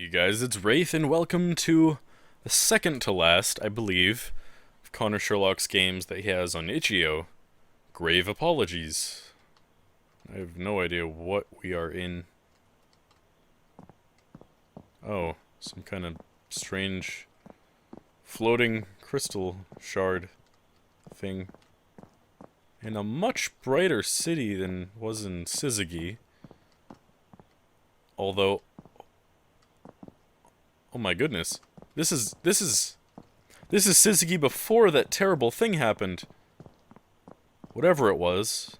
guys, it's Raithe, and welcome to the second to last, I believe, of Connor Sherlock's games that he has on itch.io. Grave Apologies. I have no idea what we are in. Oh, some kind of strange floating crystal shard thing. In a much brighter city than was in Syzygy. Although, oh my goodness. This is Syzygy before that terrible thing happened. Whatever it was.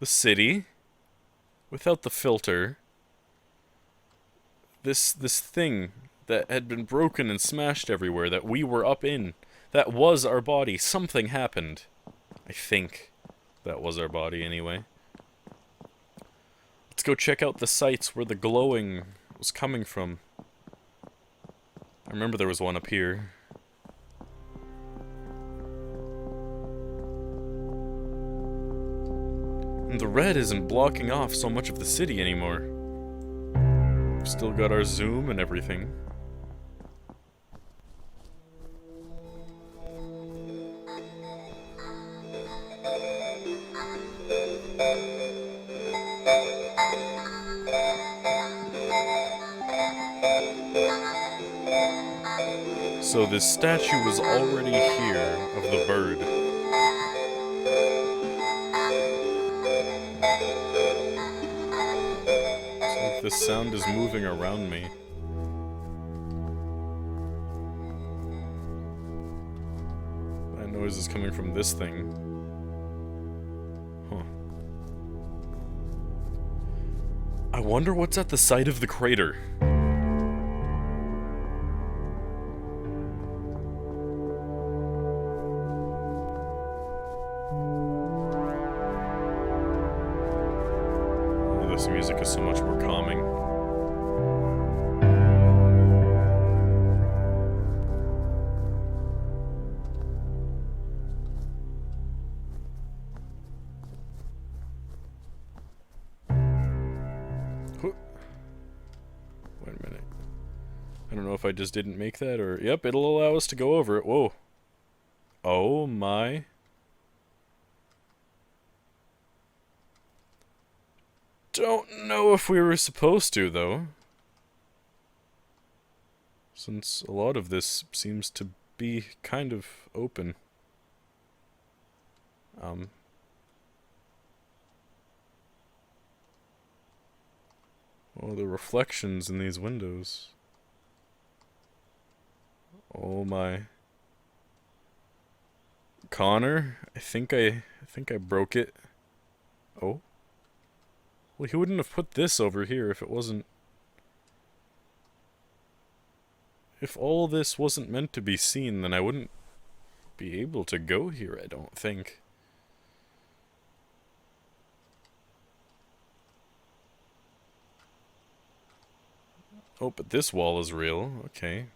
The city. Without the filter. This thing that had been broken and smashed everywhere that we were up in. That was our body. Something happened. I think that was our body anyway. Let's go check out the sites where the glowing was coming from. I remember there was one up here. And the red isn't blocking off so much of the city anymore. We've still got our zoom and everything. So this statue was already here, of the bird. It's like the sound is moving around me. That noise is coming from this thing. Huh. I wonder what's at the site of the crater. This music is so much more calming. Wait a minute. I don't know if I just didn't make that or... Yep, it'll allow us to go over it. Whoa. Oh my... Don't know if we were supposed to, though. Since a lot of this seems to be kind of open. Oh, the reflections in these windows. Oh my. Connor, I think I broke it. Oh. Well, he wouldn't have put this over here if it wasn't... If all this wasn't meant to be seen, then I wouldn't be able to go here, I don't think. Oh, but this wall is real. Okay.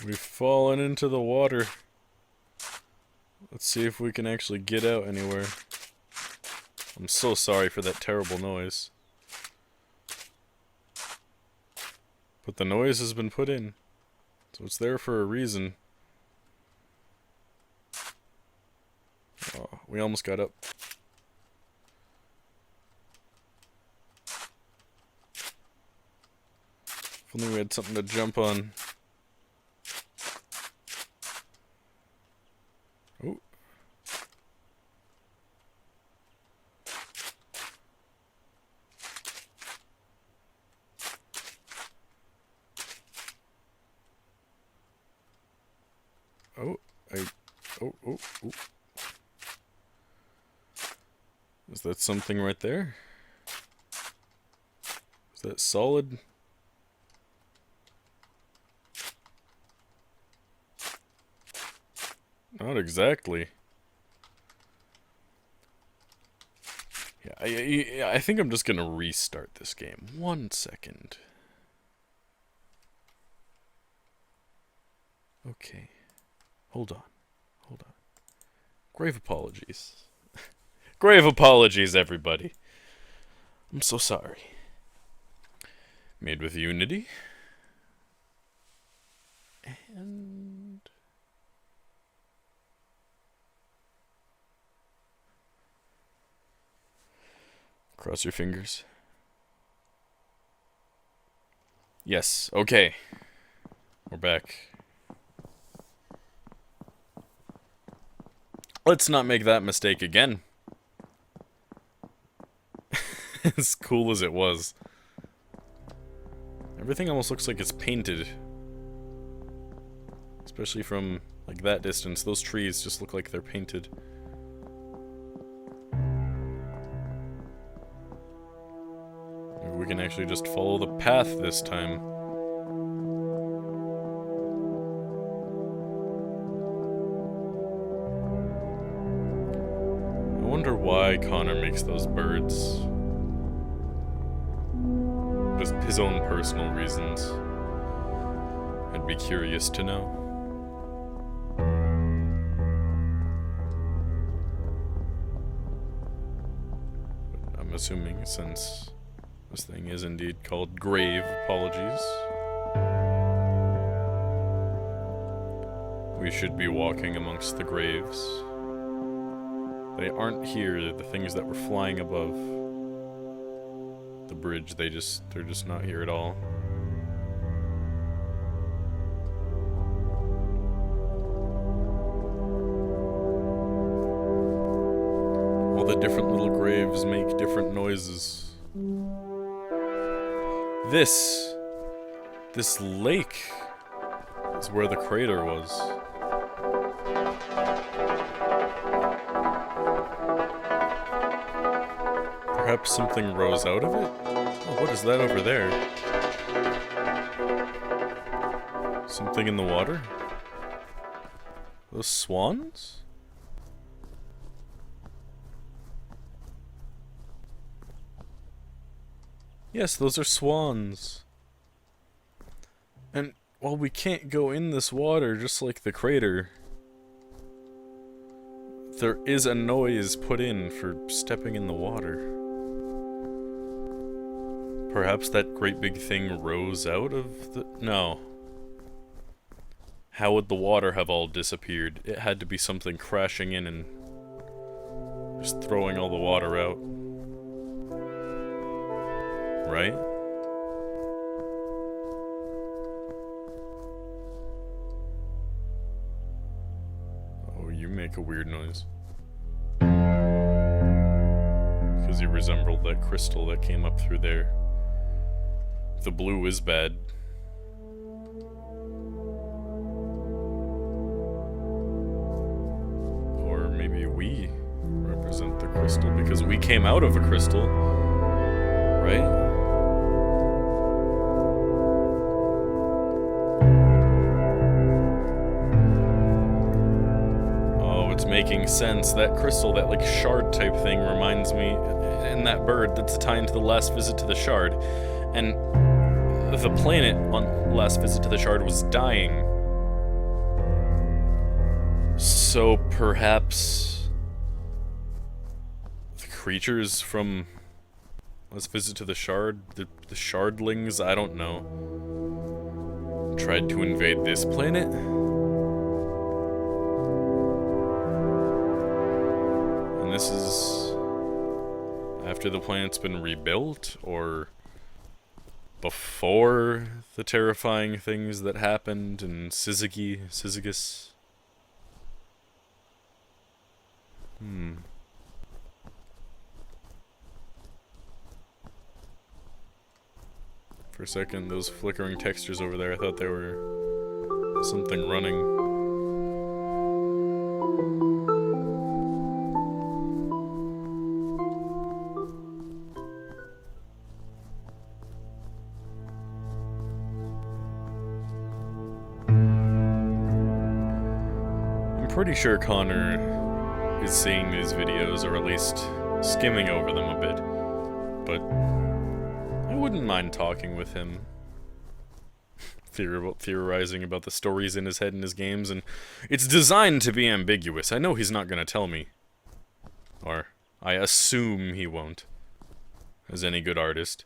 We've fallen into the water. Let's see if we can actually get out anywhere. I'm so sorry for that terrible noise. But the noise has been put in. So it's there for a reason. Oh, we almost got up. If only we had something to jump on. Oh. Oh. Is that something right there? Is that solid? Not exactly. Yeah, I think I'm just gonna restart this game. 1 second. Okay. Hold on. Grave apologies. Grave apologies, everybody. I'm so sorry. Made with Unity. And... cross your fingers. Yes, okay. We're back. Let's not make that mistake again. As cool as it was. Everything almost looks like it's painted. Especially from, like, that distance. Those trees just look like they're painted. Maybe we can actually just follow the path this time. I wonder why Connor makes those birds. Just his own personal reasons. I'd be curious to know. But I'm assuming since this thing is indeed called Grave Apologies, we should be walking amongst the graves. They aren't here, the things that were flying above the bridge, they're just not here at all. All the different little graves make different noises. This lake is where the crater was. Perhaps something rose out of it? Oh, what is that over there? Something in the water? Those swans? Yes, those are swans. And while we can't go in this water, just like the crater, there is a noise put in for stepping in the water. Perhaps that great big thing rose out of the... No. How would the water have all disappeared? It had to be something crashing in and just throwing all the water out. Right? Oh, you make a weird noise. Because you resembled that crystal that came up through there. The blue is bad. Or maybe we represent the crystal because we came out of a crystal, right? Oh, it's making sense. That crystal, that like shard type thing reminds me, and that bird that's tied to the last visit to the shard. And the planet on last visit to the shard was dying. So perhaps the creatures from last visit to the shard, the shardlings, I don't know, tried to invade this planet? And this is after the planet's been rebuilt, or before the terrifying things that happened in Syzygy. For a second, those flickering textures over there, I thought they were something running. I'm pretty sure Connor is seeing these videos, or at least skimming over them a bit. But I wouldn't mind talking with him. Theorizing about the stories in his head in his games, and it's designed to be ambiguous. I know he's not going to tell me. Or, I assume he won't. As any good artist.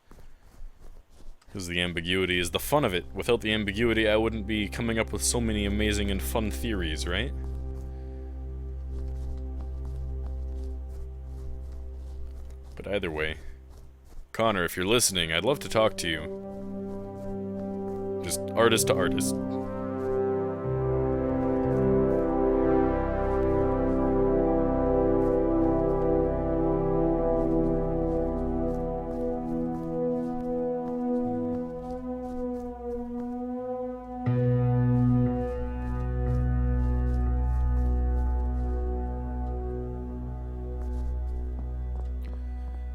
Because the ambiguity is the fun of it. Without the ambiguity, I wouldn't be coming up with so many amazing and fun theories, right? But either way, Connor, if you're listening, I'd love to talk to you. Just artist to artist.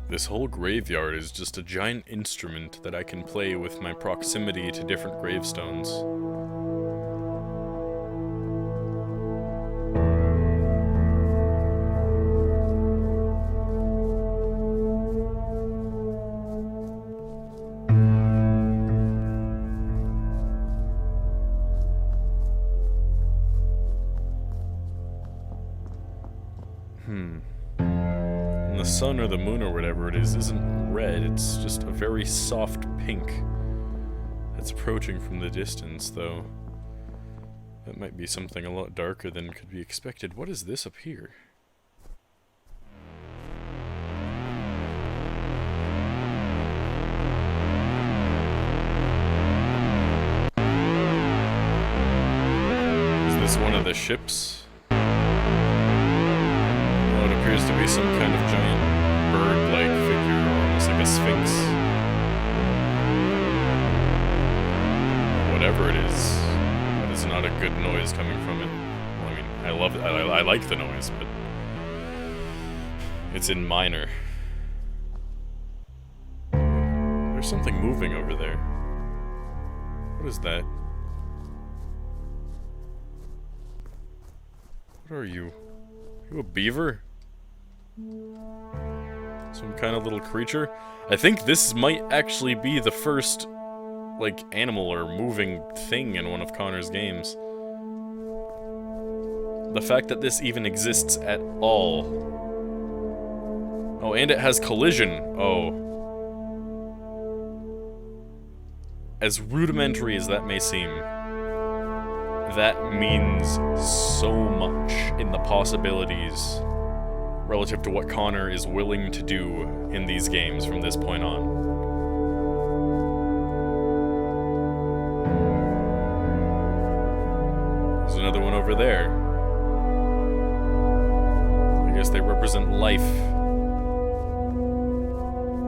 This whole graveyard is just a giant instrument that I can play with my proximity to different gravestones. The sun or the moon or whatever it is isn't red, it's just a very soft pink. It's approaching from the distance, though. That might be something a lot darker than could be expected. What is this up here? Is this one of the ships? It appears to be some kind of giant bird-like figure, almost like a sphinx. Whatever it is, that is not a good noise coming from it. Well, I mean, I love it. I like the noise, but it's in minor. There's something moving over there. What is that? What are you? Are you a beaver? Some kind of little creature? I think this might actually be the first, like, animal or moving thing in one of Connor's games. The fact that this even exists at all. Oh, and it has collision. Oh. As rudimentary as that may seem, that means so much in the possibilities relative to what Connor is willing to do in these games from this point on. There's another one over there. I guess they represent life.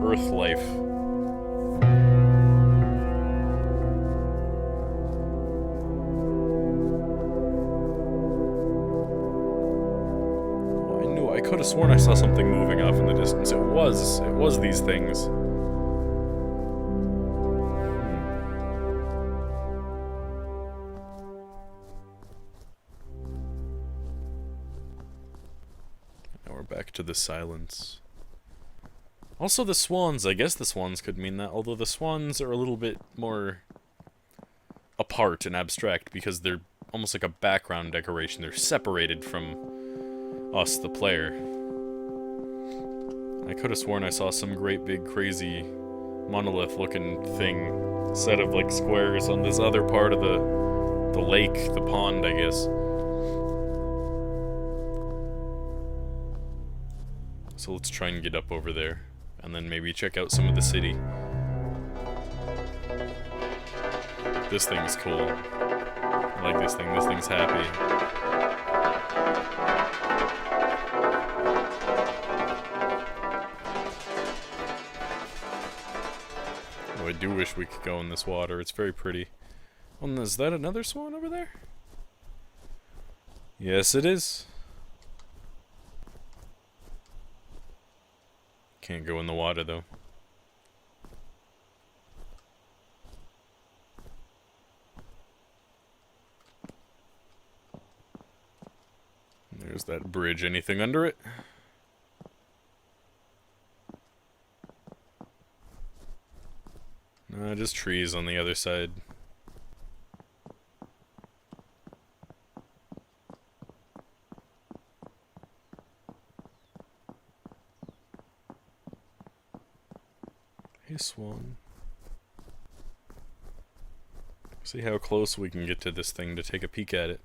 Earth life. I could have sworn I saw something moving off in the distance. It was these things. Now we're back to the silence. Also the swans, I guess the swans could mean that, although the swans are a little bit more apart and abstract because they're almost like a background decoration. They're separated from us, the player. I could have sworn I saw some great big crazy monolith-looking thing, set of like squares on this other part of the lake, the pond, I guess. So let's try and get up over there, and then maybe check out some of the city. This thing's cool. I like this thing. This thing's happy. I do wish we could go in this water. It's very pretty. Oh, is that another swan over there? Yes, it is. Can't go in the water, though. There's that bridge. Anything under it? Nah, just trees on the other side. Hey, Swan. See how close we can get to this thing to take a peek at it.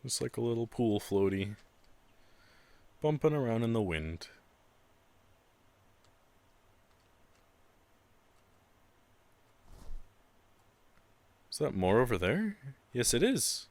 Just like a little pool floaty, bumping around in the wind. Is that more over there? Yes, it is.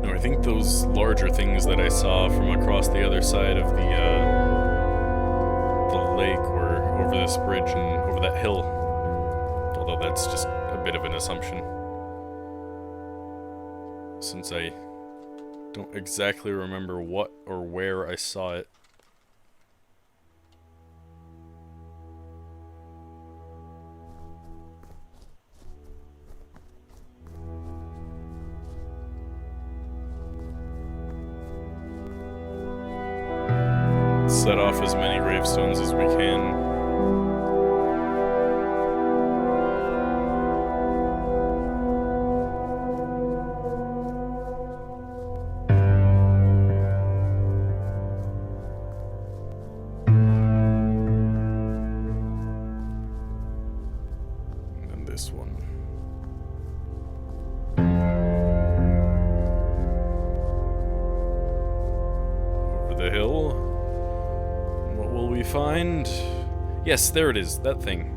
No, I think those larger things that I saw from across the other side of the lake were over this bridge and over that hill. Although that's just a bit of an assumption, since I don't exactly remember what or where I saw it. Set off as many gravestones as we can. And this one. Over the hill. What will we find? Yes, there it is, that thing.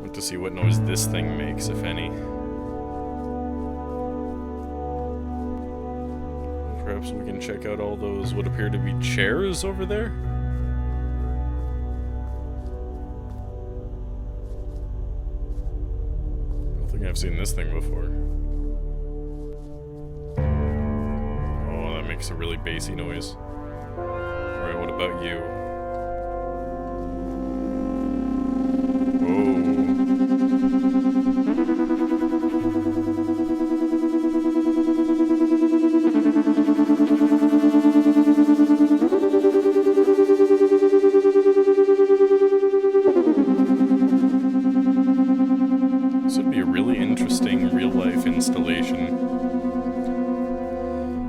Want to see what noise this thing makes, if any. Perhaps we can check out all those what appear to be chairs over there? I don't think I've seen this thing before. Makes a really bassy noise. Alright, what about you? This would be a really interesting real-life installation.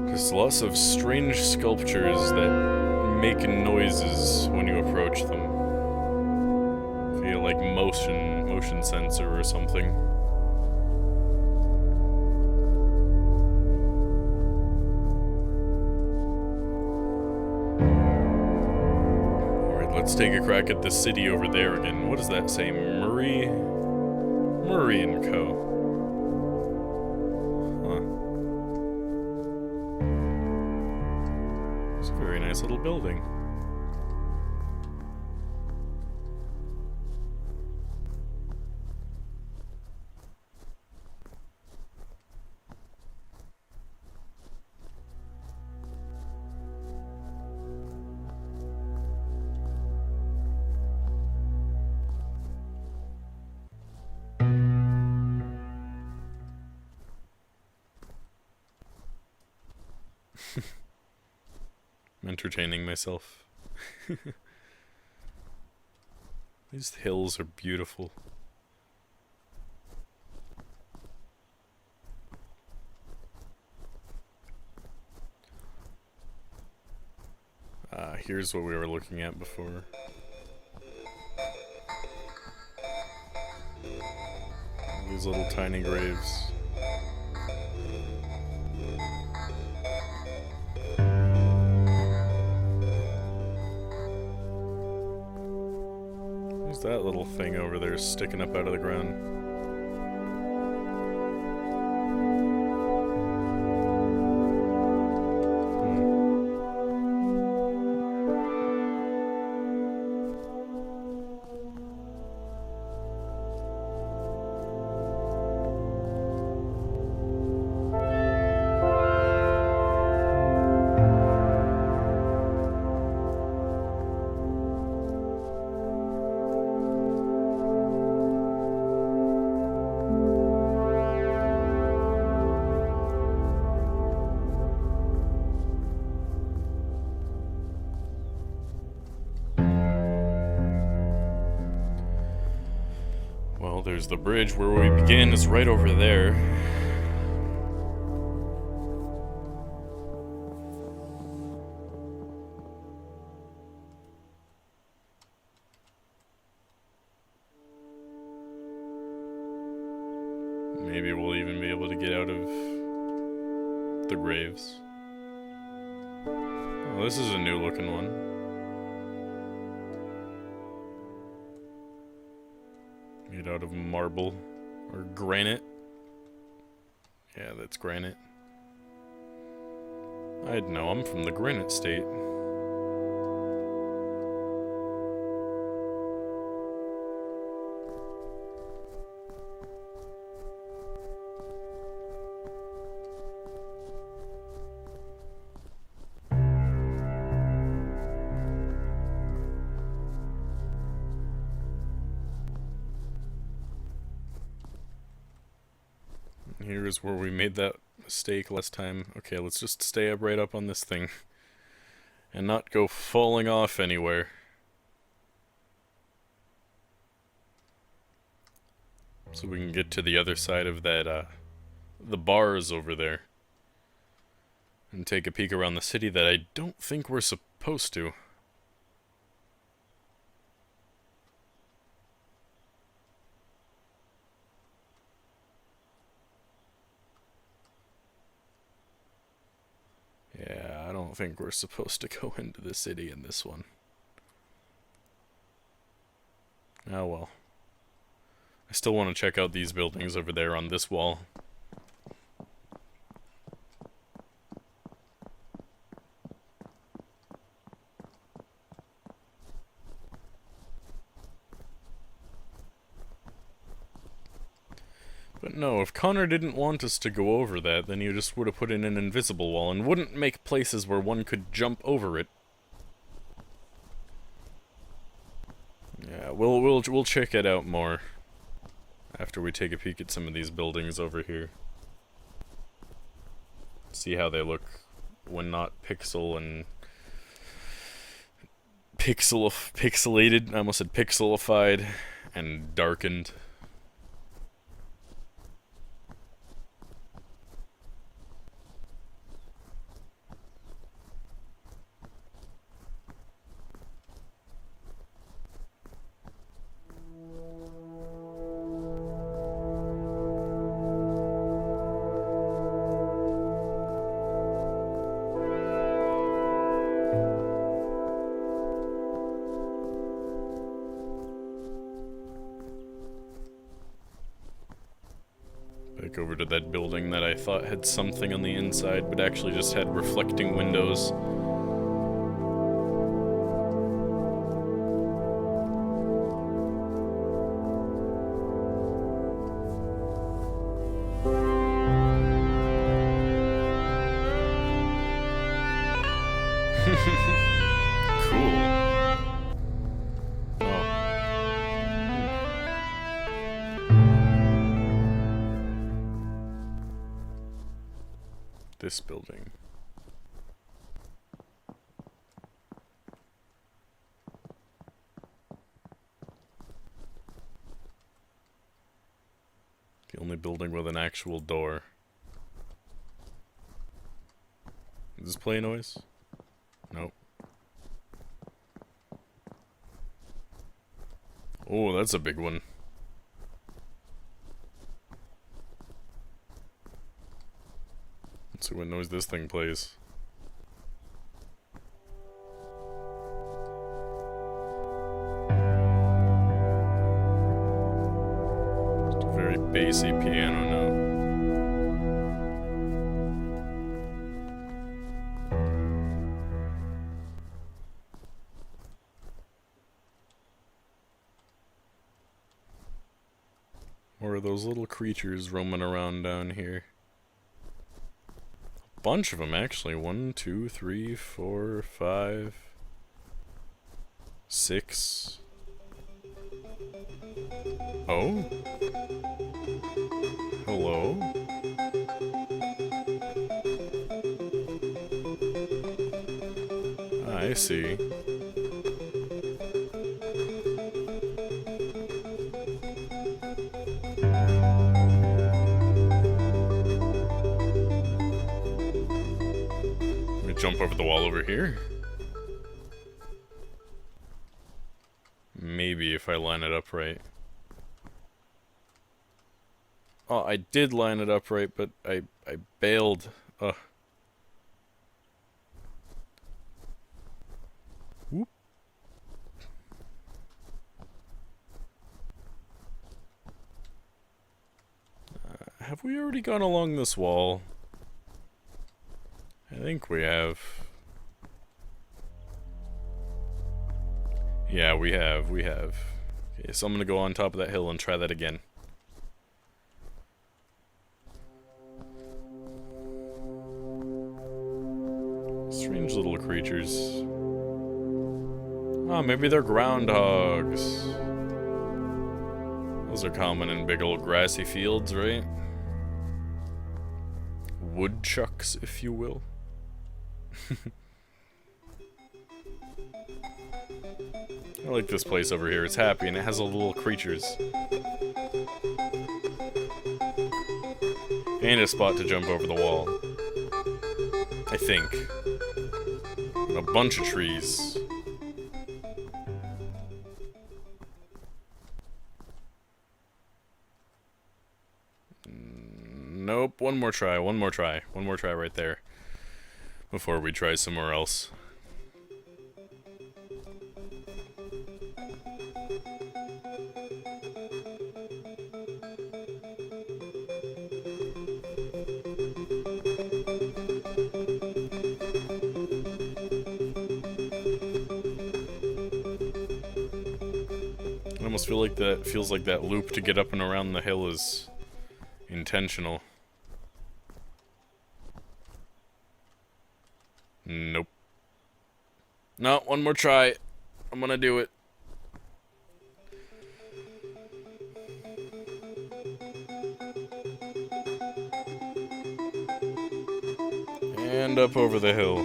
There's lots of strange sculptures that make noises when you approach them. Feel like motion sensor or something. Alright, let's take a crack at the city over there again. What does that say? Murray and Co. Nice little building. I'm entertaining myself. These hills are beautiful. Here's what we were looking at before. These little tiny graves. Who's that little thing over there sticking up out of the ground? There's the bridge where we begin, is right over there. Maybe we'll even be able to get out of the graves. Oh, this is a new looking one. Made out of marble or granite. Yeah, that's granite. I'd know, I'm from the granite state. Here's where we made that mistake last time. Okay, let's just stay up right up on this thing. And not go falling off anywhere. So we can get to the other side of that, the bars over there. And take a peek around the city that I don't think we're supposed to. Yeah, I don't think we're supposed to go into the city in this one. Oh well. I still want to check out these buildings over there on this wall. But no, if Connor didn't want us to go over that, then he just would have put in an invisible wall and wouldn't make places where one could jump over it. Yeah, we'll check it out more after we take a peek at some of these buildings over here. See how they look when not pixel and pixelated. I almost said pixelified and darkened. Back over to that building that I thought had something on the inside, but actually just had reflecting windows. Cool. This building. The only building with an actual door. Does this play a noise? Nope. Oh, that's a big one. Let's see what noise this thing plays. Just a very bassy piano note. Or are those little creatures roaming around down here? Bunch of them actually. 1, 2, 3, 4, 5, 6. Oh? Hello? I see. jump over the wall over here. Maybe if I line it up right. Oh, I did line it up right, but I bailed. Ugh. Whoop. Have we already gone along this wall? I think we have. Yeah, we have. Okay, so I'm gonna go on top of that hill and try that again. Strange little creatures. Oh, maybe they're groundhogs. Those are common in big old grassy fields, right? Woodchucks, if you will. I like this place over here. It's happy and it has all the little creatures. And a spot to jump over the wall. I think. And a bunch of trees. Nope, one more try right there. Before we try somewhere else. I almost feel like feels like that loop to get up and around the hill is intentional. Nope. No, one more try. I'm gonna do it. And up over the hill.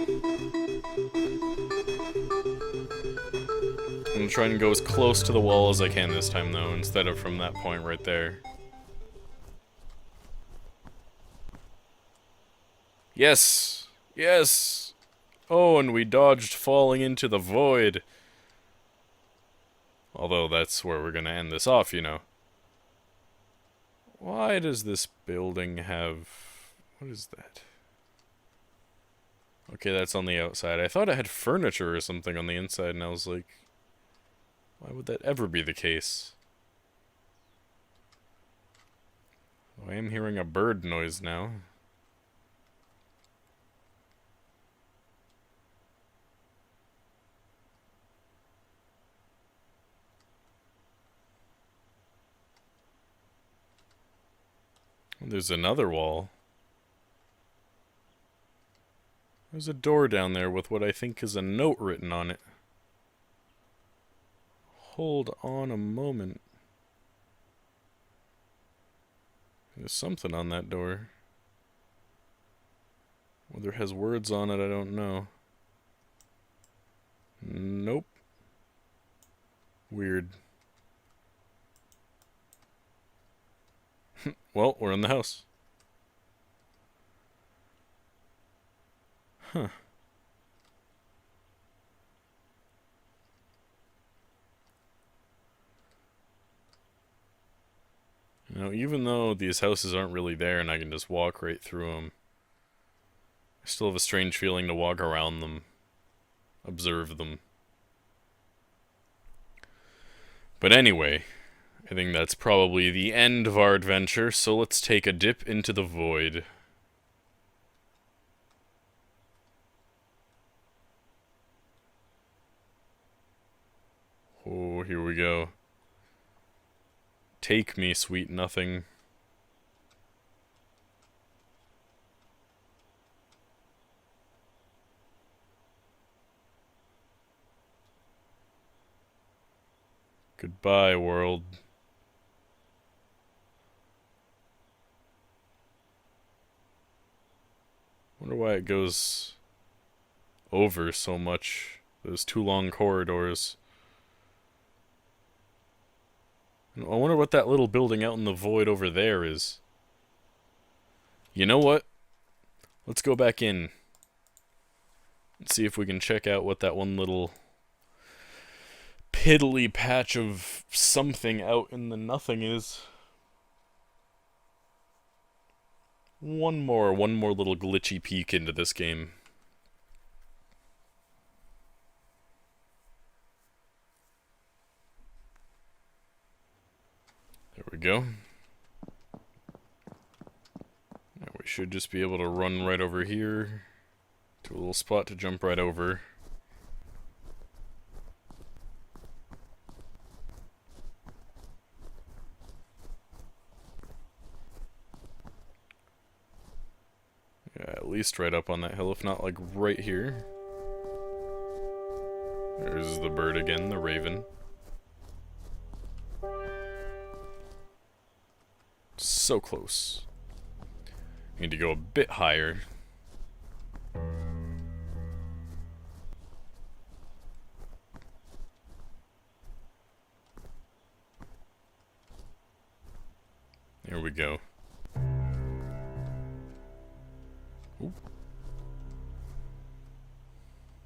I'm gonna try and go as close to the wall as I can this time, though, instead of from that point right there. Yes! Yes! Oh, and we dodged falling into the void. Although that's where we're gonna end this off, you know. Why does this building have... What is that? Okay, that's on the outside. I thought it had furniture or something on the inside, and I was like... Why would that ever be the case? Oh, I am hearing a bird noise now. There's another wall. There's a door down there with what I think is a note written on it. Hold on a moment. There's something on that door. Whether it has words on it, I don't know. Nope. Weird. Well, we're in the house. Huh. You know, even though these houses aren't really there and I can just walk right through them, I still have a strange feeling to walk around them, observe them. But anyway, I think that's probably the end of our adventure, so let's take a dip into the void. Oh, here we go. Take me, sweet nothing. Goodbye, world. Wonder why it goes over so much. Those two long corridors. I wonder what that little building out in the void over there is. You know what? Let's go back in. Let's see if we can check out what that one little piddly patch of something out in the nothing is. One more little glitchy peek into this game. There we go. Now we should just be able to run right over here to a little spot to jump right over. Yeah, at least right up on that hill, if not like right here. There's the bird again, the raven. So close. Need to go a bit higher. There we go. Ooh.